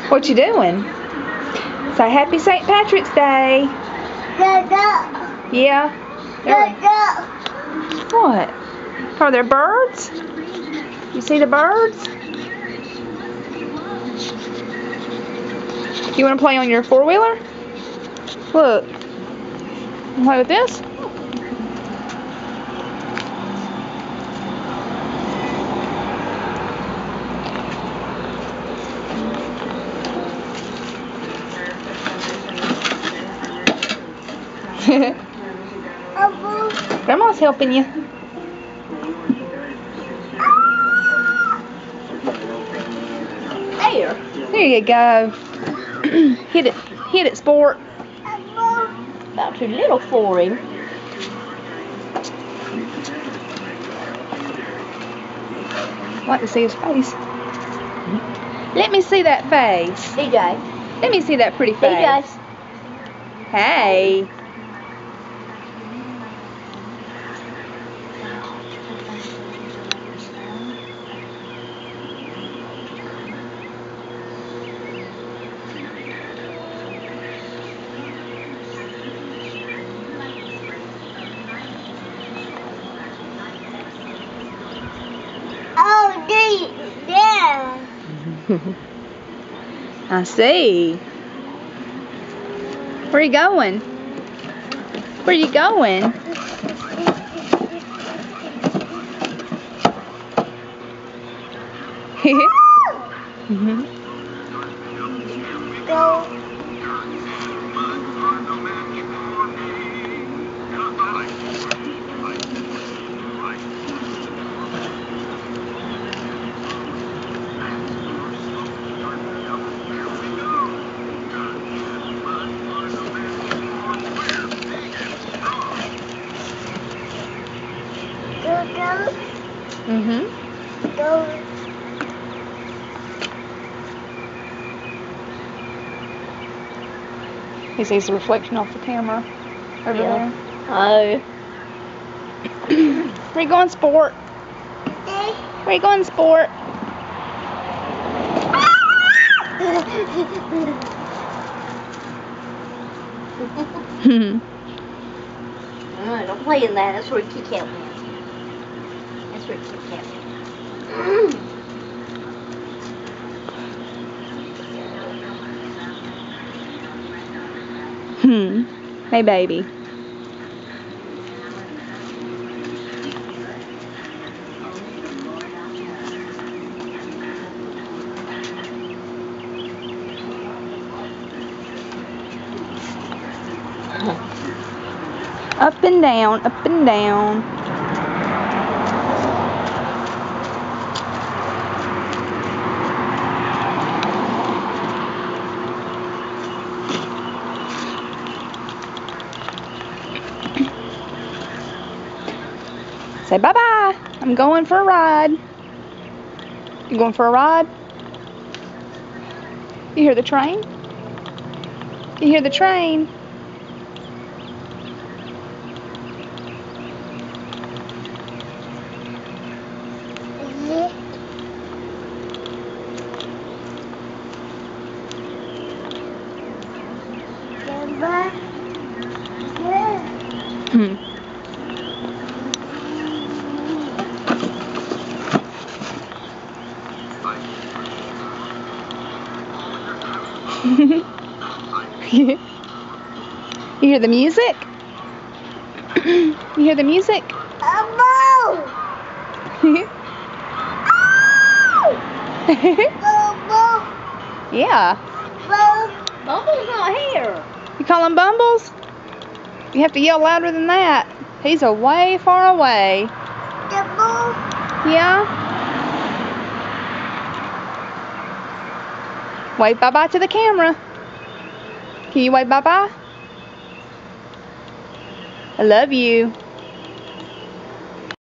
What you doing? Say Happy St. Patrick's Day. Yeah? What? Are there birds? You see the birds? You want to play on your four-wheeler? Look. You play with this? Grandma's helping you. There you go. Hit it, sport. About too little for him. I'd like to see his face. Let me see that face. DJ. Let me see that pretty face. DJ. Hey. Oh, yeah. I see. Where are you going? Where are you going? Go. Go. He sees the reflection off the camera over there. Oh. Where you going, sport? Where you going, sport? Don't play in that. That's where Kit Kat went. That's where Kit Kat went. Hey, baby. Up and down, up and down. Say bye-bye. I'm going for a ride. You going for a ride? You hear the train? You hear the train? You hear the music? You hear the music? Yeah. Bumble's not here. You call him Bumbles? You have to yell louder than that. He's way far away. Yeah? Wave bye-bye to the camera. Can you wave bye-bye? I love you.